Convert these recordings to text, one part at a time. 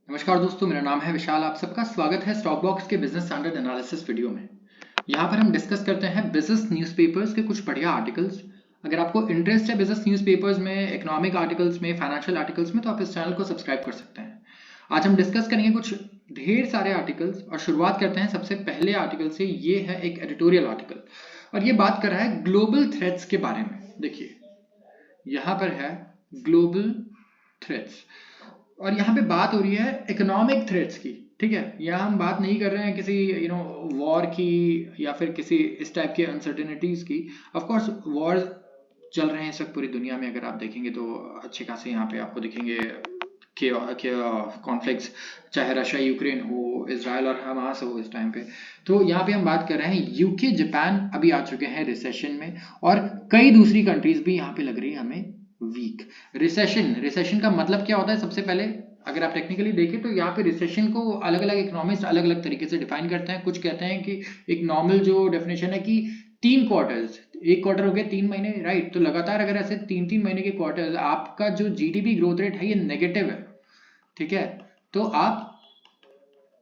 नमस्कार दोस्तों, मेरा नाम है विशाल। आप सबका स्वागत है स्टॉक बॉक्स के बिजनेस स्टैंडर्ड एनालिसिस वीडियो में। यहाँ पर हम डिस्कस करते हैं बिजनेस न्यूज़पेपर्स के कुछ बढ़िया आर्टिकल्स। अगर आपको इंटरेस्ट है बिजनेस न्यूज़पेपर्स में, इकोनॉमिक आर्टिकल्स में, फाइनेंशियल आर्टिकल्स में, तो आप इस चैनल को सब्सक्राइब कर सकते हैं। आज हम डिस्कस करेंगे कुछ ढेर सारे आर्टिकल्स और शुरुआत करते हैं सबसे पहले आर्टिकल से। ये है एक एडिटोरियल आर्टिकल और ये बात कर रहा है ग्लोबल थ्रेट्स के बारे में। देखिए यहाँ पर है ग्लोबल थ्रेट्स और यहाँ पे बात हो रही है इकोनॉमिक थ्रेट्स की। ठीक है, यहाँ हम बात नहीं कर रहे हैं किसी वॉर की या फिर किसी इस टाइप के अनसर्टेनिटीज की। ऑफ कोर्स वॉर चल रहे हैं इस वक्त पूरी दुनिया में, अगर आप देखेंगे तो अच्छे खासे यहाँ पे आपको दिखेंगे कॉन्फ्लिक्ट्स, चाहे रशिया यूक्रेन हो, इसराइल और हमास हो इस टाइम पे। तो यहाँ पे हम बात कर रहे हैं यूके जापान अभी आ चुके हैं रिसेशन में और कई दूसरी कंट्रीज भी यहाँ पे लग रही है हमें वीक। रिसेशन का मतलब क्या होता है? सबसे पहले अगर आप टेक्निकली देखें तो यहाँ पे रिसेशन को अलग अलग इकोनॉमिस्ट अलग अलग तरीके से डिफाइन करते हैं। कुछ कहते हैं कि एक नॉर्मल जो डेफिनेशन है कि 3 क्वार्टर्स, एक क्वार्टर हो गया 3 महीने, राइट? तो लगातार अगर ऐसे 3-3 महीने के क्वार्टर्स आपका जो जीडीपी ग्रोथ रेट है ये नेगेटिव है, ठीक है, तो आप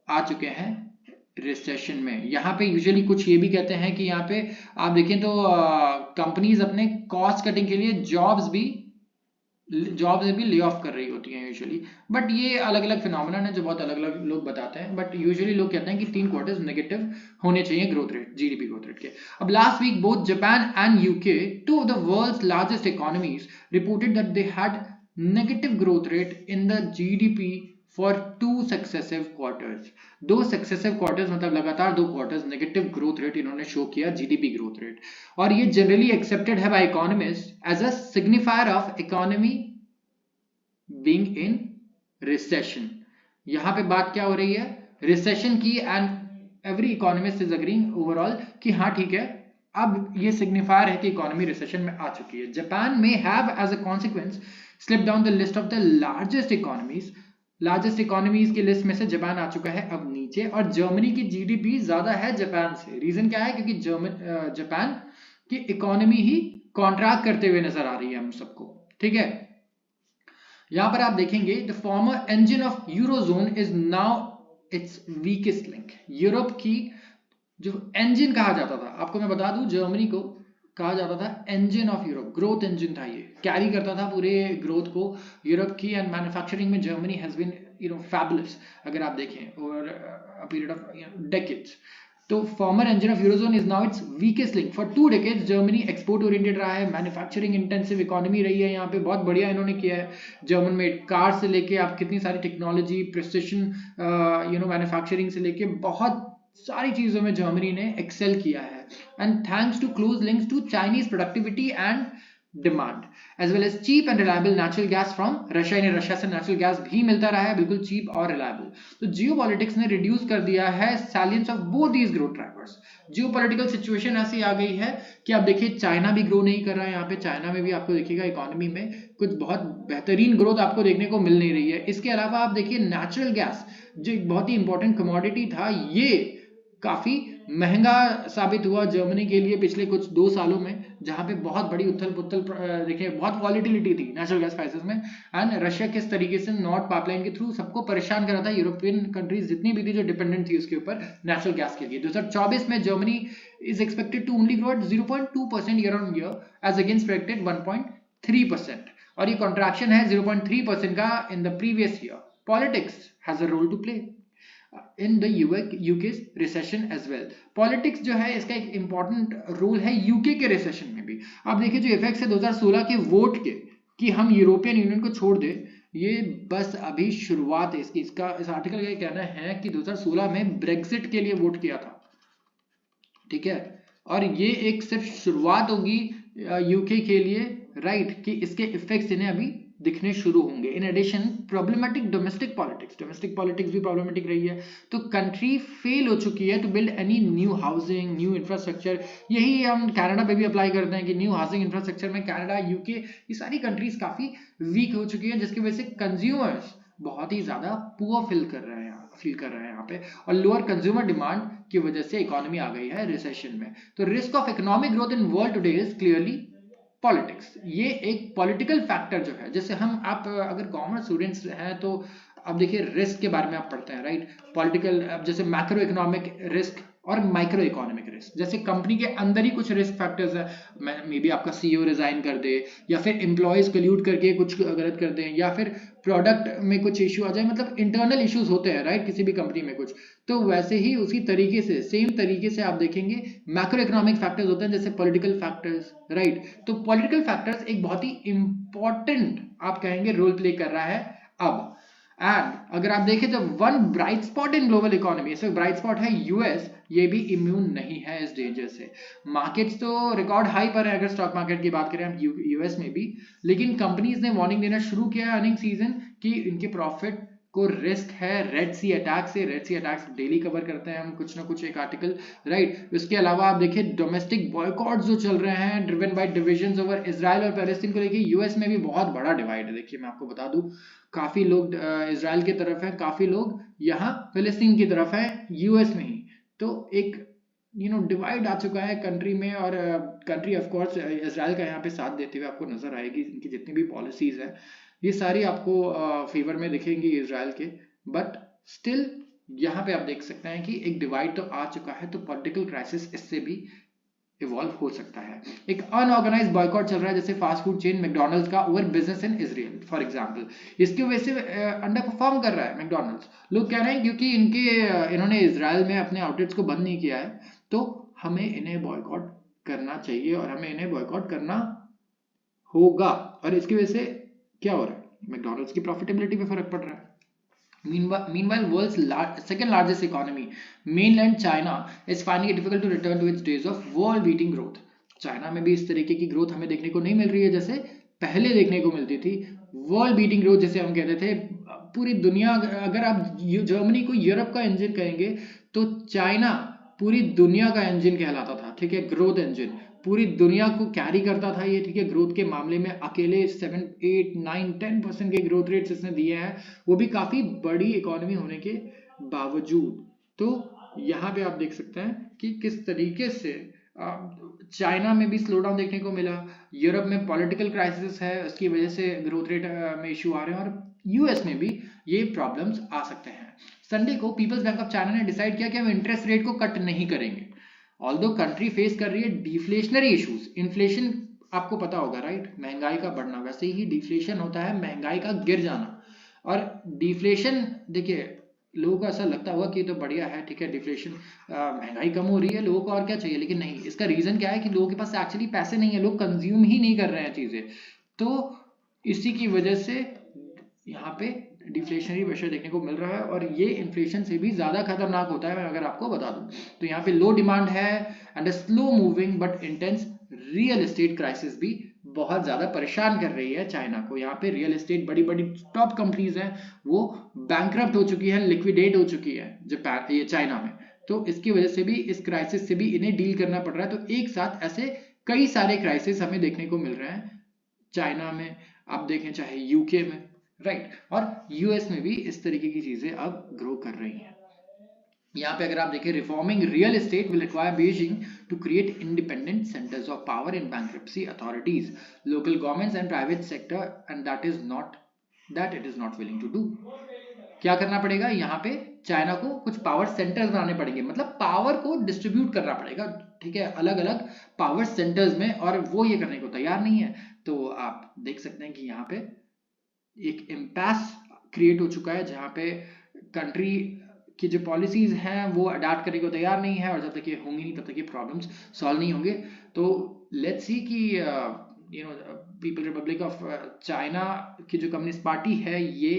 आ चुके हैं रिसेशन में। यहाँ पे यूजुअली कुछ ये भी कहते हैं कि यहाँ पे आप देखें तो कंपनीज अपने कॉस्ट कटिंग के लिए जॉब्स भी ले ऑफ कर रही होती हैं यूजुअली। बट ये अलग अलग फिनोमेना है जो बहुत अलग अलग लोग बताते हैं। बट यूजुअली लोग कहते हैं कि 3 क्वार्टर्स नेगेटिव होने चाहिए growth rate, GDP growth rate के। अब last week both Japan and UK, two of the world's largest economies, reported that they had negative growth rate in the GDP for 2 successive quarters. 2 successive quarters मतलब लगातार 2 quarters negative growth rate इन्होंने show किया, GDP growth rate. और ये generally accepted है by economist as a signifier of economy being in recession. यहां पे बात क्या हो रही है? रिसेशन की, and every economist is agreeing overall कि हाँ ठीक है, अब ये सिग्निफायर है कि इकोनॉमी रिसेशन में आ चुकी है। जापान में have as a consequence slip down the list of the largest economies. Largest economies की लिस्ट में से जापान आ चुका है अब नीचे, और जर्मनी की जीडीपी ज्यादा है जापान से। रीजन क्या है? क्योंकि जापान की इकोनॉमी ही कॉन्ट्रैक्ट करते हुए नजर आ रही है हम सबको, ठीक है। यहां पर आप देखेंगे the former engine of Eurozone is now its weakest link. Europe की जो इंजन कहा जाता था, आपको मैं बता दूं, जर्मनी को कहा जाता था engine of Europe, growth engine था, ये कैरी करता था पूरे ग्रोथ को यूरोप की। एंड मैन्युफैक्चरिंग में जर्मनी हैज बीन फैबुलस अगर आप देखें over a period of decades. तो former engine of Eurozone is now its weakest link. For 2 decades Germany export oriented रहा है, मैन्युफैक्चरिंग इंटेंसिव इकोनॉमी रही है, यहाँ पे बहुत बढ़िया इन्होंने किया है। जर्मन में कार से लेके आप कितनी सारी टेक्नोलॉजी, प्रिसिशन मैन्युफैक्चरिंग से लेके बहुत सारी चीजों में जर्मनी ने एक्सेल किया है। And thanks to close links to Chinese productivity and demand as well as cheap and reliable natural gas from Russia. इन्हें रशिया से नेचुरल गैस भी मिलता रहा है, बिल्कुल चीप और रिलायबल। तो जियोपॉलिटिक्स ने रिड्यूस कर दिया है salience of both these growth drivers. Geopolitical situation ऐसी आ गई है कि आप देखिए चाइना भी ग्रो नहीं कर रहा है। यहाँ पे चाइना में भी आपको देखिएगा इकोनॉमी में कुछ बहुत बेहतरीन ग्रोथ आपको देखने को मिल नहीं रही है। इसके अलावा आप देखिए नेचुरल गैस जो एक बहुत ही इंपॉर्टेंट कमोडिटी था, ये काफी महंगा साबित हुआ जर्मनी के लिए पिछले कुछ 2 सालों में, जहां पे बहुत बड़ी उथल पुथल देखिए, बहुत वॉलिटिलिटी थी नेचुरल गैस प्राइसेस में। एंड रशिया किस तरीके से नॉर्थ पाइपलाइन के थ्रू सबको परेशान कर रहा था, यूरोपियन कंट्रीज जितनी भी थी जो डिपेंडेंट थी उसके ऊपर नेचुरल गैस के लिए। 2024 में Germany is expected to only grow at 0.2% year on year as against predicted 1.3%, और ये कॉन्ट्रैक्शन है 0.3% का in the previous year. Politics has a role to play in the UK's recession as well. Politics जो है इसका एक important role है UK के रिसेशन में भी। आप देखिए जो इफेक्ट्स है 2016 के वोट के कि हम यूरोपियन यूनियन को छोड़ दे, ये बस अभी शुरुआत है इसकी। इस आर्टिकल का कहना है कि 2016 में ब्रेक्सिट के लिए वोट किया था, ठीक है, और ये एक सिर्फ शुरुआत होगी यूके के लिए, राइट, कि इसके इफेक्ट्स इन्हें अभी दिखने शुरू होंगे। In addition problematic domestic politics भी प्रॉब्लमेटिक रही है। तो कंट्री फेल हो चुकी है to build any new housing, new infrastructure. यही हम कनाडा पे भी अप्लाई करते हैं कि न्यू हाउसिंग इंफ्रास्ट्रक्चर में कनाडा, यूके, ये सारी कंट्रीज काफी वीक हो चुकी है, जिसकी वजह से कंज्यूमर्स बहुत ही ज्यादा पुअर फील कर रहे हैं यहाँ पे, और लोअर कंज्यूमर डिमांड की वजह से इकोनॉमी आ गई है रिसेशन में। तो risk of economic growth in world today is clearly politics. ये एक पॉलिटिकल फैक्टर जो है, जैसे हम आप अगर कॉमर्स स्टूडेंट्स हैं तो अब देखिए रिस्क के बारे में आप पढ़ते हैं, राइट, पॉलिटिकल, अब जैसे मैक्रो इकोनॉमिक रिस्क और माइक्रो इकोनॉमिक रिस्क, जैसे कंपनी के अंदर ही कुछ रिस्क फैक्टर्स है, मे बी आपका सीईओ रिजाइन कर दे, या फिर एम्प्लॉयज कल्यूट करके कुछ गलत कर दें, या फिर प्रोडक्ट में कुछ इश्यू आ जाए, मतलब इंटरनल इश्यूज होते हैं, राइट, किसी भी कंपनी में कुछ, तो वैसे ही उसी तरीके से सेम तरीके से आप देखेंगे मैक्रो इकोनॉमिक फैक्टर्स होते हैं, जैसे पॉलिटिकल फैक्टर्स, राइट। तो पॉलिटिकल फैक्टर्स एक बहुत ही इंपॉर्टेंट आप कहेंगे रोल प्ले कर रहा है अब। एंड अगर आप देखें तो one bright spot in global economy, ऐसे ब्राइट स्पॉट है यूएस, ये भी इम्यून नहीं है इस डेंजर से। मार्केट्स तो रिकॉर्ड हाई पर है अगर स्टॉक मार्केट की बात करें हम यूएस में भी, लेकिन कंपनीज ने वार्निंग देना शुरू किया है अर्निंग सीजन कि इनके प्रॉफिट को रिस्क है रेड सी अटैक से। रेड सी अटैक्स डेली कवर करते हैं हम कुछ ना कुछ एक आर्टिकल, राइट। इसके अलावा आप देखिए डोमेस्टिक बॉयकॉट जो चल रहे हैं driven by divisions over Israel और पैलेस्टीन को लेके, यूएस में भी बहुत बड़ा डिवाइड है। देखिए मैं आपको बता दूं, काफी लोग इजराइल की तरफ हैं, काफी लोग यहाँ फिलिस्तीन की तरफ हैं यूएस में ही। तो एक डिवाइड आ चुका है कंट्री में, और कंट्री ऑफ कोर्स इजराइल का यहाँ पे साथ देते हुए आपको नजर आएगी। इनकी जितनी भी पॉलिसीज है ये सारी आपको फेवर में दिखेंगी इजराइल के, बट स्टिल यहाँ पे आप देख सकते हैं कि एक डिवाइड तो आ चुका है, तो पॉलिटिकल क्राइसिस इससे भी इवॉल्व हो सकता है। एक अनऑर्गेनाइज्ड बॉयकॉट चल रहा है जैसे फास्ट फूड चेन मैकडॉनल्ड्स का over business in Israel for example, इसकी वजह से अंडर परफॉर्म कर रहा है मैकडॉनल्ड्स। लोग कह रहे हैं क्योंकि इन्होंने इजराइल में अपने आउटलेट्स को बंद नहीं किया है, तो हमें इन्हें बॉयकॉट करना चाहिए और हमें इन्हें बॉयकॉट करना होगा, और इसकी वजह से क्या हो रहा है, मैकडॉनल्ड्स की प्रॉफिटेबिलिटी पे फर्क पड़ रहा है। Meanwhile, world's second largest economy, mainland China, is finding it difficult to return to its days of world-beating growth. China में भी इस तरीके की ग्रोथ हमें देखने को नहीं मिल रही है जैसे पहले देखने को मिलती थी। वर्ल्ड बीटिंग ग्रोथ जैसे हम कहते थे, पूरी दुनिया, अगर आप जर्मनी को यूरोप का इंजन कहेंगे तो चाइना पूरी दुनिया का इंजन कहलाता था, ठीक है, ग्रोथ इंजन पूरी दुनिया को कैरी करता था ये, ठीक है। ग्रोथ के मामले में अकेले 7, 8, 9, 10% के ग्रोथ रेट्स इसने दिए हैं, वो भी काफी बड़ी इकोनॉमी होने के बावजूद। तो यहाँ पे आप देख सकते हैं कि किस तरीके से चाइना में भी स्लो डाउन देखने को मिला, यूरोप में पॉलिटिकल क्राइसिस है, उसकी वजह से ग्रोथ रेट में इशू आ रहे हैं, और यूएस में भी ये प्रॉब्लम्स आ सकते हैं। संडे को पीपल्स बैंक ऑफ चाइना ने डिसाइड किया कि हम इंटरेस्ट रेट को कट नहीं करेंगे। ऑल्दो कंट्री फेस कर रही है डिफ्लेशनरी इश्यूज, इन्फ्लेशन आपको पता होगा, राइट, महंगाई का बढ़ना, वैसे ही डिफ्लेशन होता है महंगाई का गिर जाना। और डिफ्लेशन देखिए लोगों को ऐसा लगता होगा कि तो बढ़िया है, ठीक है, डिफ्लेशन, महंगाई कम हो रही है, लोगों को और क्या चाहिए, लेकिन नहीं, इसका रीजन क्या है कि लोगों के पास एक्चुअली पैसे नहीं है, लोग कंज्यूम ही नहीं कर रहे हैं चीजें, तो इसी की वजह से यहाँ पे डिफ्लेशनरी प्रेशर देखने को मिल रहा है, और ये इन्फ्लेशन से भी ज्यादा खतरनाक होता है मैं अगर आपको बता दूं। तो यहाँ पे लो डिमांड है and slow moving but intense real estate crisis भी बहुत ज्यादा परेशान कर रही है चाइना को। यहाँ पे रियल एस्टेट बड़ी बड़ी टॉप कंपनीज हैं वो बैंकरप्ट हो चुकी है, लिक्विडेट हो चुकी है जापान, ये चाइना में, तो इसकी वजह से भी, इस क्राइसिस से भी इन्हें डील करना पड़ रहा है। तो एक साथ ऐसे कई सारे क्राइसिस हमें देखने को मिल रहे हैं चाइना में, आप देखें चाहे यूके में, राइट, और यूएस में भी इस तरीके की चीजें अब ग्रो कर रही हैं। यहाँ पे अगर आप देखें, reforming real estate will require Beijing to create independent centres of power in bankruptcy authorities, local governments and private sector, and that it is not willing to do. क्या करना पड़ेगा यहाँ पे, चाइना को कुछ पावर सेंटर्स बनाने पड़ेंगे, मतलब पावर को डिस्ट्रीब्यूट करना पड़ेगा, ठीक है, अलग अलग पावर सेंटर्स में, और वो ये करने को तैयार नहीं है। तो आप देख सकते हैं कि यहाँ पे एक इम्पैस क्रिएट हो चुका है जहाँ पे कंट्री की जो पॉलिसीज हैं वो अडाप्ट करने को तैयार नहीं है, और जब तक ये होंगी नहीं तब तक ये प्रॉब्लम्स सॉल्व नहीं होंगे। तो लेट्स सी कि पीपल रिपब्लिक ऑफ चाइना की जो कम्युनिस्ट पार्टी है ये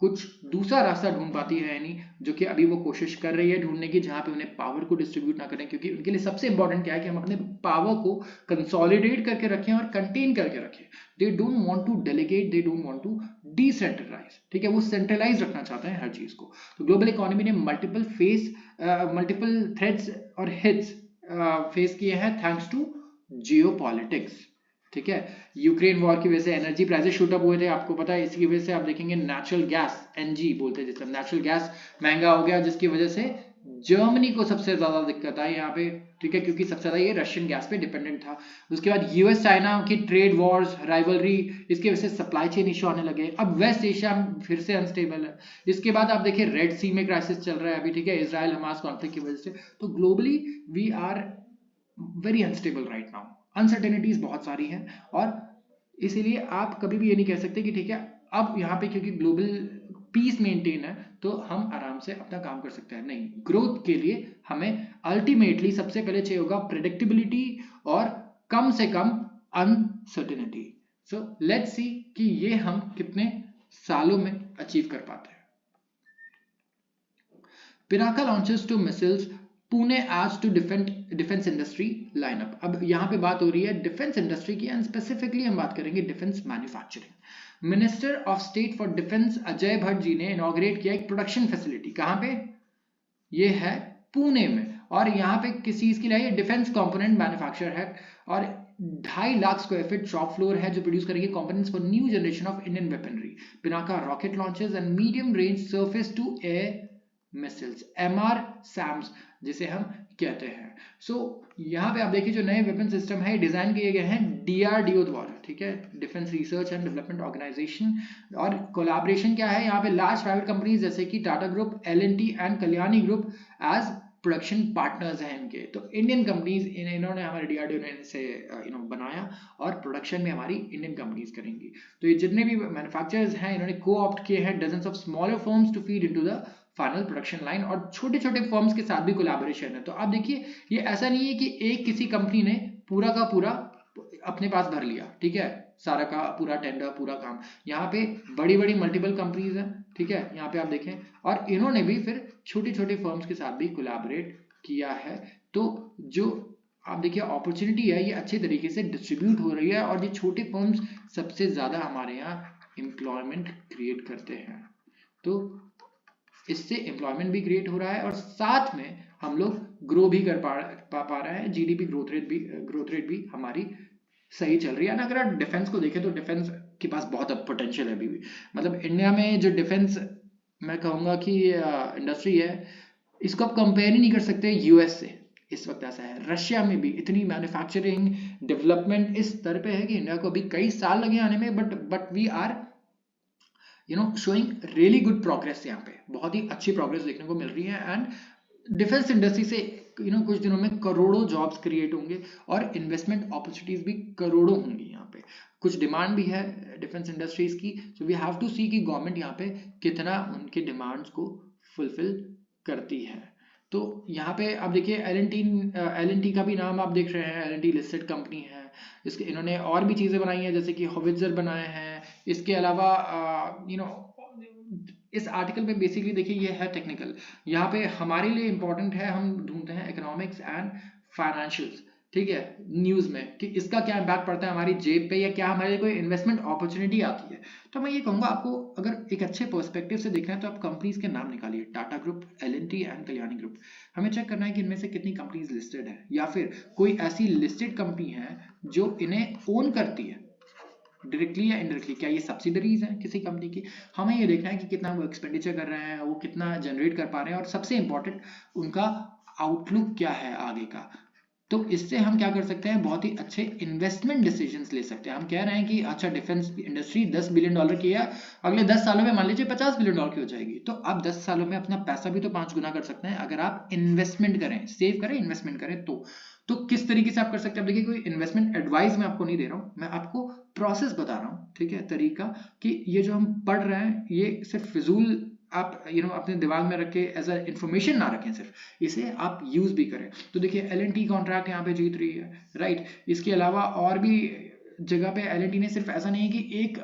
कुछ दूसरा रास्ता ढूंढ पाती है, यानी जो कि अभी वो कोशिश कर रही है ढूंढने की, जहां पे उन्हें पावर को डिस्ट्रीब्यूट ना करें, क्योंकि उनके लिए सबसे इंपॉर्टेंट क्या है कि हम अपने पावर को कंसोलिडेट करके रखें और कंटेन करके रखें। They don't want to delegate, they don't want to decentralise, ठीक है, वो सेंट्रलाइज रखना चाहते हैं हर चीज को। तो ग्लोबल इकोनॉमी ने मल्टीपल थ्रेट्स और हिट्स फेस किए हैं थैंक्स टू जियोपॉलिटिक्स, ठीक है। यूक्रेन वॉर की वजह से एनर्जी प्राइसेस शूट अप हुए थे, आपको पता है, इसकी वजह से आप देखेंगे नेचुरल गैस, एनजी बोलते हैं जिसमें, नेचुरल गैस महंगा हो गया, जिसकी वजह से जर्मनी को सबसे ज्यादा दिक्कत आई यहाँ पे, ठीक है, क्योंकि सबसे ज्यादा ये रशियन गैस पे डिपेंडेंट था। उसके बाद यूएस चाइना की ट्रेड वॉर्स, राइवलरी, इसकी वजह से सप्लाई चेन इशू आने लगे। अब वेस्ट एशिया फिर से अनस्टेबल है। इसके बाद आप देखिए रेड सी में क्राइसिस चल रहा है अभी, ठीक है, इजराइल हमास कॉन्फ्लिक्ट की वजह से। तो globally we are very unstable right now, uncertainties बहुत सारी हैं, और इसीलिए आप कभी भी ये नहीं कह सकते कि ठीक है अब यहाँ पे क्योंकि ग्लोबल पीस मेंटेन है तो हम आराम से अपना काम कर सकते हैं। नहीं, ग्रोथ के लिए हमें अल्टीमेटली सबसे पहले चाहिए होगा प्रेडिक्टेबिलिटी और कम से कम अनसर्टेनिटी। सो लेट्स सी कि ये हम कितने सालों में अचीव कर पाते हैं। Pinaka launches two missiles Pune आज टू डिफेंस इंडस्ट्री लाइनअप। अब यहाँ पे बात हो रही है डिफेंस इंडस्ट्री की, एंड स्पेसिफिकली हम बात करेंगे defence manufacturing. Minister of state for defence Ajay Bhatt ji ने इनॉग्रेट किया एक प्रोडक्शन फैसिलिटी। कहाँ पे? ये है पुणे में, और यहाँ पे किस चीज के लिए? डिफेंस कंपोनेंट मैन्युफैक्चर है, और 2.5 lakh square feet shop floor है जो प्रोड्यूस करेंगे components for new generation of Indian weaponry. Pinaka rocket launches and medium range surface to air missiles, MR SAMs जिसे हम कहते हैं। सो यहाँ पे आप देखिए जो नए वेपन सिस्टम है डिजाइन किए गए हैं डीआरडीओ द्वारा, ठीक है, defence research and development organisation. और कोलैबोरेशन क्या है यहाँ पे? लार्ज प्राइवेट कंपनीज जैसे कि Tata group, L and T and Kalyani group as production partners हैं इनके। तो इंडियन कंपनीज इन्होंने हमारे डीआरडीओ ने इसे बनाया, और प्रोडक्शन में हमारी इंडियन कंपनीज करेंगी। तो ये जितने भी मैन्युफैक्चरर्स हैं इन्होंने को ऑप्ट किए हैं dozens of smaller firms to feed into the final production line, और छोटे छोटे फर्म्स के साथ भी कोलैबोरेशन है। तो आप देखिए ये ऐसा नहीं है कि एक किसी कंपनी ने पूरा का पूरा अपने पास भर लिया, ठीक है, सारा का पूरा टेंडर, पूरा काम। यहाँ पे बड़ी बड़ी मल्टीपल कंपनीज हैं, ठीक है, यहाँ पे आप देखें, और इन्होंने भी फिर छोटी छोटी फर्म्स के साथ भी कोलैबोरेट किया है। तो जो आप देखिए अपॉर्चुनिटी है ये अच्छे तरीके से डिस्ट्रीब्यूट हो रही है, और ये छोटे फर्म्स सबसे ज्यादा हमारे यहाँ एम्प्लॉयमेंट क्रिएट करते हैं। तो इससे एम्प्लॉयमेंट भी क्रिएट हो रहा है, और साथ में हम लोग ग्रो भी कर पा रहे हैं। जीडीपी ग्रोथ रेट भी हमारी सही चल रही है ना। अगर आप डिफेंस को देखें तो डिफेंस के पास बहुत पोटेंशियल है अभी भी। मतलब इंडिया में जो डिफेंस मैं कहूँगा कि इंडस्ट्री है, इसको आप कंपेयर ही नहीं कर सकते यूएस से। इस वक्त ऐसा है, रशिया में भी इतनी मैन्युफैक्चरिंग डेवलपमेंट इस स्तर पे है कि इंडिया को अभी कई साल लगे आने में, but we are showing really good progress. यहाँ पे बहुत ही अच्छी प्रोग्रेस देखने को मिल रही है, एंड डिफेंस इंडस्ट्री से कुछ दिनों में करोड़ों जॉब्स क्रिएट होंगे, और इन्वेस्टमेंट अपॉर्चुनिटीज भी करोड़ों होंगी। यहाँ पे कुछ डिमांड भी है डिफेंस इंडस्ट्रीज की, सो वी हैव टू सी कि गवर्नमेंट यहाँ पे कितना उनके डिमांड्स को फुलफिल करती है। तो यहाँ पे आप देखिए एल&टी का भी नाम आप देख रहे हैं, एल&टी लिस्टेड कंपनी है। इसके इन्होंने और भी चीज़ें बनाई हैं, जैसे कि हॉविट्जर बनाए हैं। इसके अलावा इस आर्टिकल पे बेसिकली देखिए ये है टेक्निकल, यहाँ पे हमारे लिए इंपॉर्टेंट है, हम ढूंढते हैं इकोनॉमिक्स एंड फाइनेंशियल्स, ठीक है, न्यूज़ में कि इसका क्या इम्पैक्ट पड़ता है हमारी जेब पे, या क्या हमारे लिए कोई इन्वेस्टमेंट अपॉर्चुनिटी आती है। तो मैं ये कहूँगा आपको अगर एक अच्छे पर्सपेक्टिव से देखना है तो आप कंपनीज के नाम निकालिए, Tata group, L and T and Kalyani group. हमें चेक करना है कि इनमें से कितनी कंपनीज लिस्टेड है, या फिर कोई ऐसी लिस्टेड कंपनी है जो इन्हें ओन करती है डायरेक्टली या इनडायरेक्टली। क्या ये सब्सिडरीज हैं किसी कंपनी की? हमें ये देखना है कि कितना वो एक्सपेंडिचर कर रहे हैं, वो कितना जनरेट कर पा रहे हैं, और सबसे इंपॉर्टेंट उनका आउटलुक क्या है आगे का। तो इससे हम क्या कर सकते हैं, बहुत ही अच्छे इन्वेस्टमेंट डिसीजंस ले सकते हैं। हम कह रहे हैं कि अच्छा डिफेंस इंडस्ट्री $10 बिलियन की है, अगले 10 सालों में मान लीजिए $50 बिलियन की हो जाएगी, तो आप 10 सालों में अपना पैसा भी तो 5 गुना कर सकते हैं अगर आप इन्वेस्टमेंट करें, सेव करें, इन्वेस्टमेंट करें। तो किस तरीके से आप कर सकते हैं? आप देखिए कोई इन्वेस्टमेंट एडवाइस मैं आपको नहीं दे रहा हूँ, मैं आपको प्रोसेस बता रहा हूँ, ठीक है, तरीका, कि ये जो हम पढ़ रहे हैं ये सिर्फ फिजूल आप अपने दिमाग में रख के एज अ इंफॉर्मेशन ना रखें, सिर्फ इसे आप यूज भी करें। तो देखिए एल&टी कॉन्ट्रैक्ट यहाँ पे जीत रही है, राइट। इसके अलावा और भी जगह पे एल&टी ने सिर्फ ऐसा नहीं है कि एक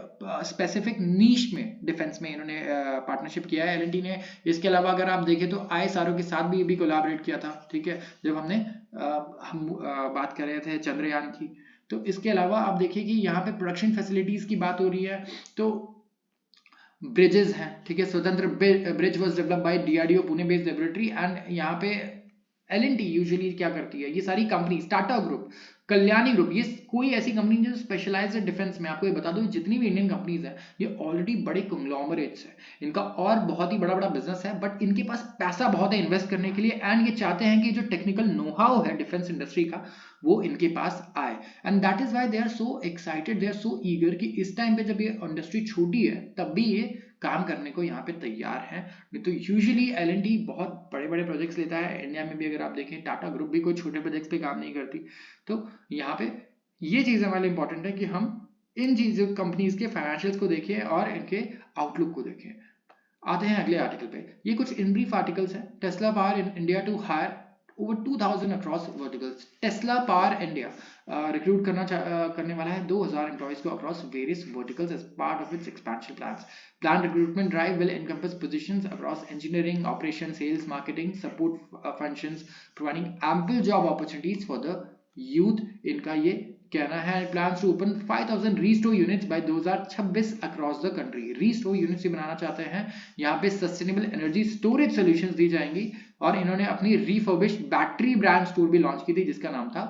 स्पेसिफिक नीश में डिफेंस में इन्होंने पार्टनरशिप किया है एल&टी ने। इसके अलावा अगर आप देखें तो ISRO के साथ भी कोलैबोरेट किया था, ठीक है, जब हम बात कर रहे थे चंद्रयान की। तो इसके अलावा आप देखिए कि यहाँ पे प्रोडक्शन फैसिलिटीज की बात हो रही है, तो ब्रिजेस हैं, ठीक है, स्वतंत्र bridge was developed by DRDO Pune based laboratory. And यहाँ पे एल&टी यूजुअली क्या करती है, ये सारी companies, Tata group, Kalyani group, ये कोई ऐसी कंपनी जो स्पेशलाइज है डिफेंस में। आपको ये बता दो जितनी भी इंडियन कंपनीज है ये ऑलरेडी बड़े कंग्लोमरेट्स है, इनका और बहुत ही बड़ा बड़ा बिजनेस है, बट इनके पास पैसा बहुत है इन्वेस्ट करने के लिए, एंड ये चाहते हैं कि जो टेक्निकल नो हाउ है डिफेंस इंडस्ट्री का वो इनके पास आए, and that is why they are so excited, they are so eager कि इस टाइम पे जब ये इंडस्ट्री छोटी है तब भी ये काम करने को यहाँ पे तैयार है। नहीं तो यूजुअली L&T बहुत बड़े बड़े प्रोजेक्ट्स लेता है, इंडिया में भी अगर आप देखें टाटा ग्रुप भी कोई छोटे प्रोजेक्ट्स पे काम नहीं करती। तो यहाँ पे ये चीज़ हमारे लिए इंपॉर्टेंट है कि हम इन चीज़ों कंपनीज के फाइनेंशियल्स को देखें और इनके आउटलुक को देखें। आते हैं अगले आर्टिकल पे, ये कुछ इन ब्रीफ आर्टिकल्स हैं। Tesla power in India to hire over 2000 across verticals। Tesla power India recruit करने वाला है 2000 एम्प्लॉइज को across various verticals as part of its expansion plans। Planned recruitment drive will encompass positions across engineering, operations, sales, marketing, support functions, providing ample job opportunities for the youth। इनका ये कहना है plans to open 5000 restore units by 2026 across the country। restore units बनाना चाहते हैं, यहाँ पे sustainable energy storage solutions दी जाएंगी, और इन्होंने अपनी refurbished बैटरी ब्रांड स्टोर भी लॉन्च की थी जिसका नाम था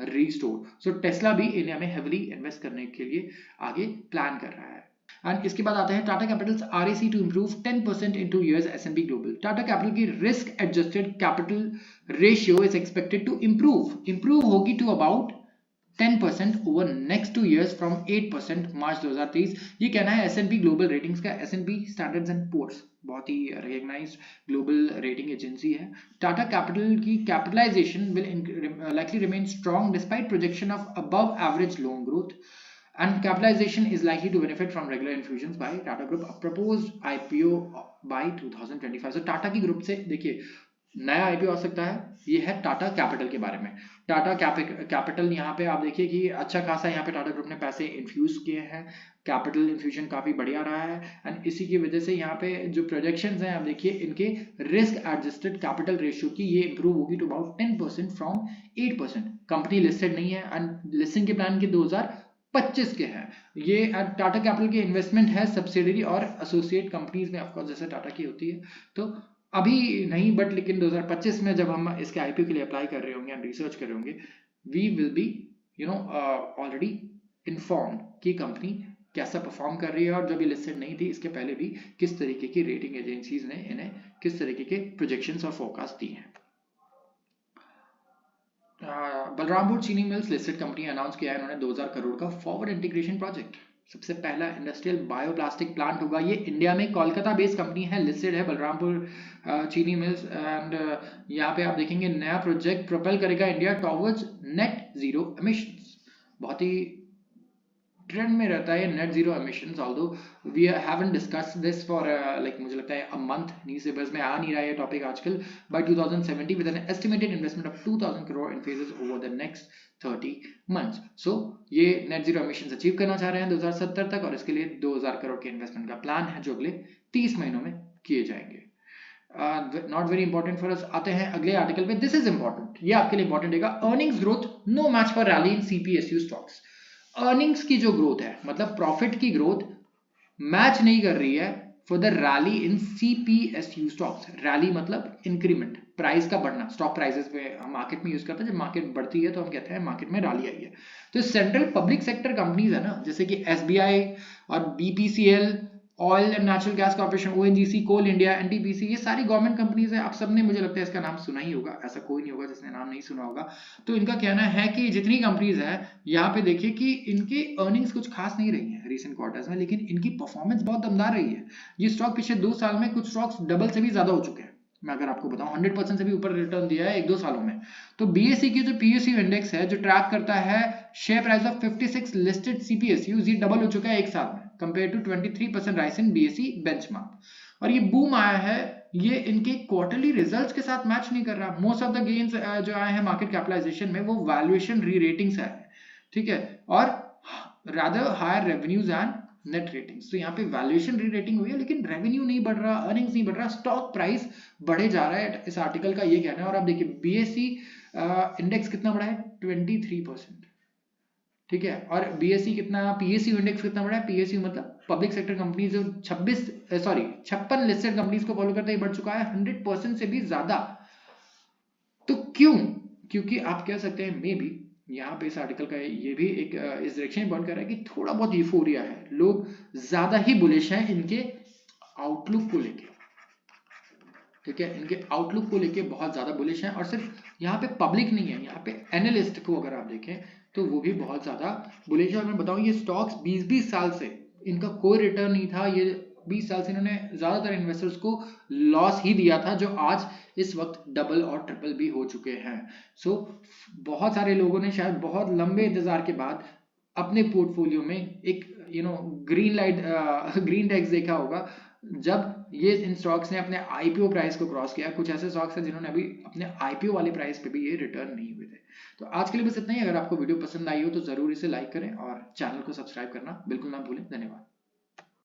रीस्टोर। सो टेस्ला भी इंडिया में हेविली इन्वेस्ट करने के लिए आगे प्लान कर रहा है। एंड इसके बाद आते हैं Tata capital's RAC to improve 10% in 2 years S&P global. Tata capital की risk adjusted capital ratio is expected to improve होगी to about 10% over next 2 years from 8% March 2023। ये कहना है S&P ग्लोबल रेटिंग्स का। S&P स्टैंडर्ड्स एंड पुअर्स बहुत ही recognised global rating agency है। Tata capital की capitalisation will likely remain strong despite projection of above average loan growth, and capitalization is likely to benefit from regular infusions by Tata Group, a proposed IPO by 2025। so Tata की group से देखिए नया IPO आ सकता है। ये है Tata capital के बारे में। टाटा कैपिटल यहाँ पे आप देखिए कि अच्छा खासा यहाँ पे टाटा ग्रुप ने पैसे इन्फ्यूज किए हैं, कैपिटल इन्फ्यूजन काफी बढ़िया रहा है, एंड इसी की वजह से यहाँ पे जो प्रोजेक्शंस हैं आप देखिए इनके रिस्क एडजस्टेड कैपिटल रेशियो की ये इंप्रूव होगी to about 10% from 8%। Company listed नहीं है एंड लिस्टिंग के प्लान के 2025 के हैं। ये टाटा कैपिटल की इन्वेस्टमेंट है सब्सिडरी और एसोसिएट कंपनीज में, ऑफकोर्स जैसे टाटा की होती है, तो अभी नहीं बट लेकिन 2025 में जब हम इसके आईपीओ के लिए अप्लाई कर रहे होंगे एंड रिसर्च कर रहे होंगे, we will be already inform कि कंपनी कैसा परफॉर्म कर रही है, और जब ये लिस्टेड नहीं थी इसके पहले भी किस तरीके की रेटिंग एजेंसीज ने इन्हें किस तरीके के प्रोजेक्शंस और फोरकास्ट दी हैं। बलरामपुर चीनी मिल्स लिस्टेड कंपनी अनाउंस किया है इन्होंने 2000 करोड़ का फॉरवर्ड इंटीग्रेशन प्रोजेक्ट। सबसे पहला इंडस्ट्रियल बायोप्लास्टिक प्लांट होगा। ये इंडिया में कोलकाता बेस्ड कंपनी है, लिस्टेड है बलरामपुर चीनी मिल्स, एंड यहाँ पे आप देखेंगे नया प्रोजेक्ट प्रोपेल करेगा India towards net zero emissions. बहुत ही ट्रेंड में रहता है net zero emissions, although we haven't discussed this for like मुझे लगता है अ मंथ, नी से बस में आ नहीं रहा है टॉपिक आजकल, by 2070 with an estimated investment of 2000 crore in phases over the next 30 months। So ये नेट जीरो एमिशंस अचीव करना चाह रहे हैं 2070 तक, और इसके लिए 2000 करोड़ के इन्वेस्टमेंट का प्लान है जो अगले 30 महीनों में किए जाएंगे। Not very important for us. आते हैं अगले आर्टिकल पे, दिस इज इंपॉर्टेंट, ये आपके लिए इंपॉर्टेंट है। Earnings growth no match for rally in CPSU stocks. Earnings की जो ग्रोथ है मतलब प्रॉफिट की ग्रोथ मैच नहीं कर रही है for the rally in CPSU stocks. Rally मतलब इंक्रीमेंट, प्राइस का बढ़ना, स्टॉक प्राइसेस पे हम मार्केट में यूज करते हैं, जब मार्केट बढ़ती है तो हम कहते हैं मार्केट में रैली आई है। तो सेंट्रल पब्लिक सेक्टर कंपनीज है ना, जैसे कि SBI और BPCL, oil and natural gas corporation, ONGC, coal India, NTPC, ये सारी गवर्नमेंट कंपनीज है। आप सबने मुझे लगता है इसका नाम सुना ही होगा, ऐसा कोई नहीं होगा जिसने नाम नहीं सुना होगा। तो इनका कहना है कि जितनी कंपनीज है यहाँ पे देखिए कि इनके अर्निंग्स कुछ खास नहीं रही है रिसेंट क्वार्टर्स में, लेकिन इनकी परफॉर्मेंस बहुत दमदार रही है। ये स्टॉक पिछले 2 साल में कुछ स्टॉक्स डबल से भी ज्यादा हो चुके हैं। मैं अगर आपको बताऊं 100% से भी ऊपर रिटर्न दिया है 1-2 सालों में। तो BSE की जो PSU इंडेक्स है जो ट्रैक करता है share price of 56 listed CPSUs, ये डबल हो चुका है 1 साल में compare to 23% rise in BSE benchmark. और ये बूम आया है, ये इनके क्वार्टरली रिजल्ट्स के साथ मैच नहीं कर रहा। मोस्ट ऑफ द गेन्स जो आए हैं मार्केट कैपिटलाइजेशन में वो वैल्यूएशन री रेटिंग्स है, ठीक है, और rather higher revenues and net ratings. तो यहाँ पे वैल्यूएशन री रेटिंग हुई है लेकिन रेवेन्यू नहीं बढ़ रहा, अर्निंग्स नहीं बढ़ रहा, स्टॉक प्राइस बढ़े जा रहा है, इस आर्टिकल का ये कहना है। और आप देखिए BSE इंडेक्स कितना बढ़ा है 23%, ठीक है, और BSE कितना, PSU इंडेक्स कितना बढ़ा है, PSU मतलब पब्लिक सेक्टर कंपनीज जो 56 लिस्टेड कंपनीज को फॉलो करते ही बढ़ चुका है 100% से भी ज्यादा। तो क्यों? क्योंकि आप कह सकते हैं मे बी यहाँ पे इस आर्टिकल का ये भी एक इस डायरेक्शन में पॉइंट कर रहा है कि थोड़ा बहुत यूफोरिया है, लोग ज्यादा ही बुलिश हैं इनके आउटलुक को लेके, ठीक है, इनके आउटलुक को लेके बहुत ज्यादा बुलिश हैं। और सिर्फ यहाँ पे पब्लिक नहीं है, यहाँ पे एनालिस्ट को अगर आप देखें तो वो भी बहुत ज्यादा बुलिश है। और मैं बताऊं ये स्टॉक्स 20-20 साल से इनका कोई रिटर्न नहीं था, ये 20 साल से इन्होंने ज्यादातर इन्वेस्टर्स को लॉस ही दिया था, जो आज इस वक्त डबल और ट्रिपल भी हो चुके हैं। सो बहुत सारे लोगों ने शायद बहुत लंबे इंतजार के बाद अपने पोर्टफोलियो में एक ग्रीन लाइट ग्रीन टैक्स देखा होगा, जब ये इन स्टॉक्स ने अपने आईपीओ प्राइस को क्रॉस किया। कुछ ऐसे स्टॉक्स हैं जिन्होंने अभी अपने आईपीओ वाले प्राइस पे भी ये रिटर्न नहीं हुए थे। तो आज के लिए बस इतना ही। अगर आपको वीडियो पसंद आई हो तो जरूर इसे लाइक करें और चैनल को सब्सक्राइब करना बिल्कुल ना भूलें। धन्यवाद।